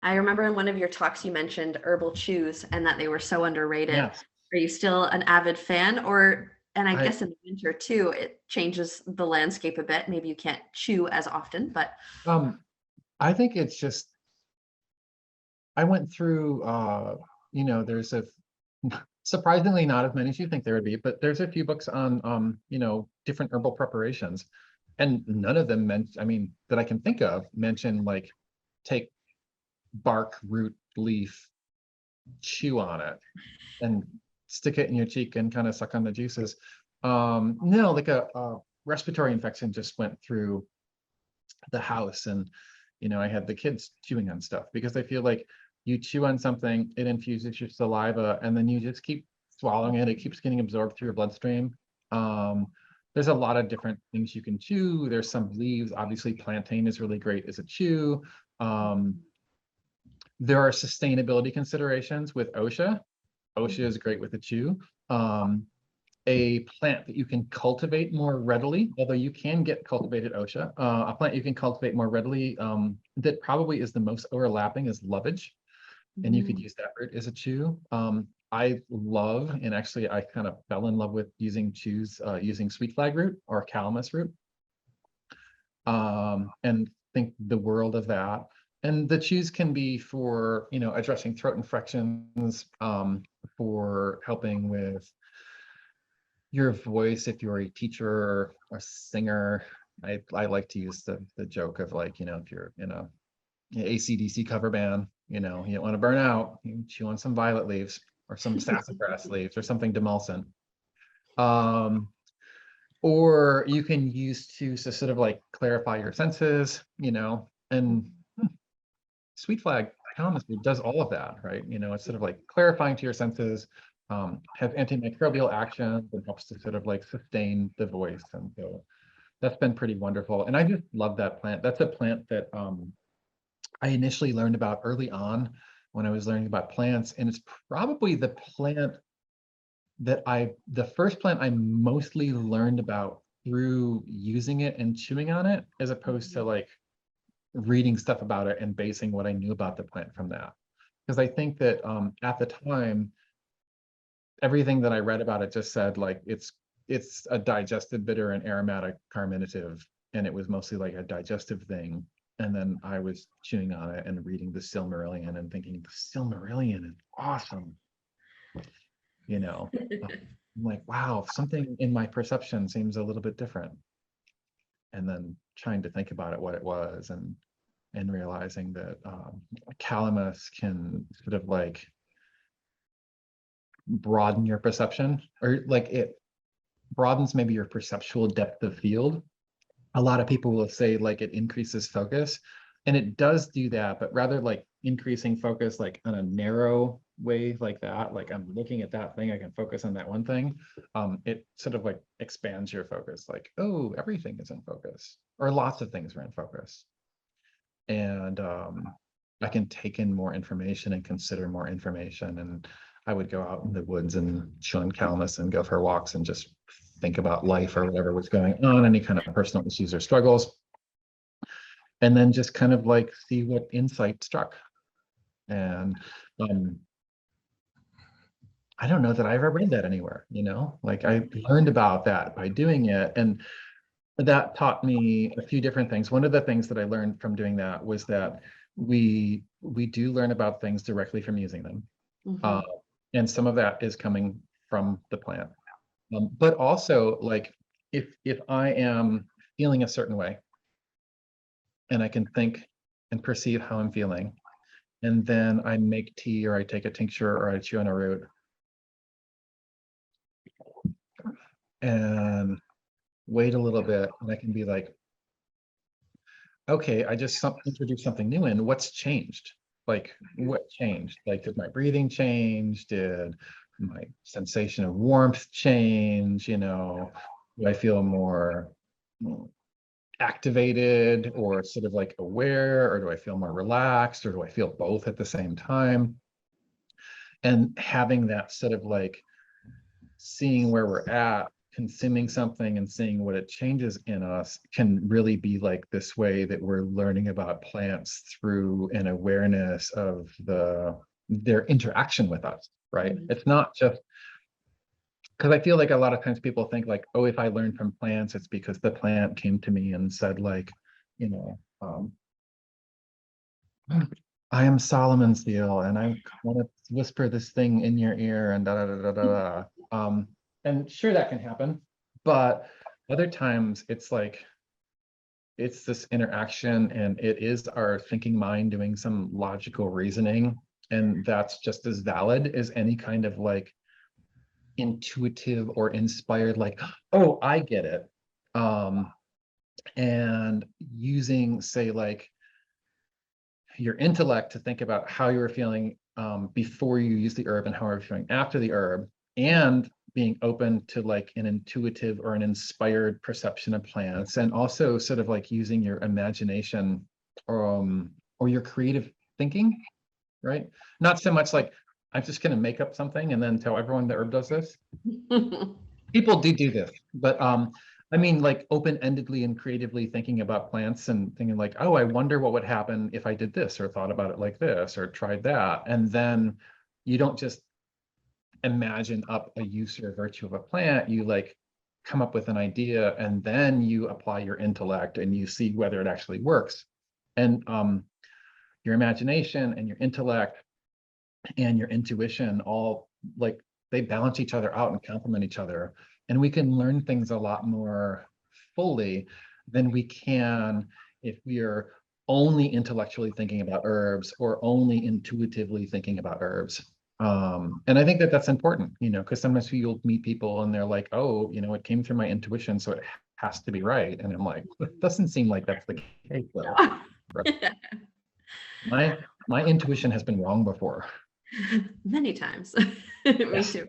I remember in one of your talks you mentioned herbal chews and that they were so underrated. Yes. Are you still an avid fan, or, and I I guess in the winter too, it changes the landscape a bit. Maybe you can't chew as often, but um I think it's just I went through there's a surprisingly not as many as you think there would be, but there's a few books on different herbal preparations. And none of them that I can think of mention like take bark, root, leaf, chew on it and stick it in your cheek and kind of suck on the juices. No, like a respiratory infection just went through the house, and I had the kids chewing on stuff because I feel like you chew on something, it infuses your saliva, and then you just keep swallowing it. It keeps getting absorbed through your bloodstream. Um, there's a lot of different things you can chew. There's some leaves. Obviously, plantain is really great as a chew. Um, there are sustainability considerations with OSHA. OSHA is great with a chew. A plant that you can cultivate more readily, although you can get cultivated OSHA, a plant you can cultivate more readily that probably is the most overlapping is lovage, and you could use that root as a chew. I love, and actually I kind of fell in love with using sweet flag root or calamus root, and think the world of that. And the chews can be for, addressing throat infections, for helping with your voice if you're a teacher or a singer. I like to use the joke of like, if you're in a AC/DC cover band, you don't want to burn out, you chew on some violet leaves or some sassafras leaves or something demulcent. Or you can use to sort of like clarify your senses, and sweet flag calamus does all of that, right? It's sort of like clarifying to your senses, has antimicrobial action that helps to sort of like sustain the voice. And so that's been pretty wonderful. And I just love that plant. That's a plant that I initially learned about early on when I was learning about plants. And it's probably the first plant I mostly learned about through using it and chewing on it, as opposed to like reading stuff about it and basing what I knew about the plant from that. Because I think that at the time, everything that I read about it just said like it's a digestive, bitter, and aromatic carminative, and it was mostly like a digestive thing. And then I was chewing on it and reading the Silmarillion and thinking the Silmarillion is awesome. I'm like, wow, something in my perception seems a little bit different. And then trying to think about it, what it was, and realizing that calamus can sort of like broaden your perception, or like it broadens maybe your perceptual depth of field. A lot of people will say like it increases focus, and it does do that, but rather like increasing focus like on a narrow way like that, like I'm looking at that thing, I can focus on that one thing. It sort of like expands your focus, like, oh, everything is in focus, or lots of things are in focus. And I can take in more information and consider more information. And I would go out in the woods and chew on calamus and go for walks and just think about life or whatever was going on, any kind of personal issues or struggles, and then just kind of like see what insight struck. And I don't know that I ever read that anywhere, like I learned about that by doing it. And that taught me a few different things. One of the things that I learned from doing that was that we do learn about things directly from using them. And some of that is coming from the plant. But also, like, if I am feeling a certain way, and I can think and perceive how I'm feeling, and then I make tea, or I take a tincture, or I chew on a root, and wait a little bit, and I can be like, okay, I just introduced something new in. What's changed? Like, what changed? Like, did my breathing change? Did my sensation of warmth change? Do I feel more activated, or sort of like aware, or do I feel more relaxed, or do I feel both at the same time? And having that sort of like seeing where we're at consuming something and seeing what it changes in us can really be like this way that we're learning about plants through an awareness of their interaction with us, right? Mhm. It's not just because I feel like a lot of times people think like, oh, if I learn from plants, it's because the plant came to me and said like, you know, I am Solomon's seal and I want to whisper this thing in your ear and da da da da da. And sure that can happen, but other times it's like it's this interaction and it is our thinking mind doing some logical reasoning, and that's just as valid as any kind of like intuitive or inspired like, oh, I get it. And using say like your intellect to think about how you were feeling before you use the herb and how you're feeling after the herb, and being open to like an intuitive or an inspired perception of plants, and also sort of like using your imagination or your creative thinking, right? Not so much like I'm just going to make up something and then tell everyone the herb does this. People do this, but I mean, like open-endedly and creatively thinking about plants and thinking like, oh, I wonder what would happen if I did this or thought about it like this or tried that. And then you don't just imagine up a use or virtue of a plant, you like come up with an idea and then you apply your intellect and you see whether it actually works. And your imagination and your intellect and your intuition all like they balance each other out and complement each other, and we can learn things a lot more fully than we can if we are only intellectually thinking about herbs or only intuitively thinking about herbs. And I think that that's important, you know, because sometimes you'll meet people and they're like, oh, you know, it came through my intuition, so it has to be right. And I'm like, it doesn't seem like that's the case though. Right? My intuition has been wrong before. Many times. Me Yes. too.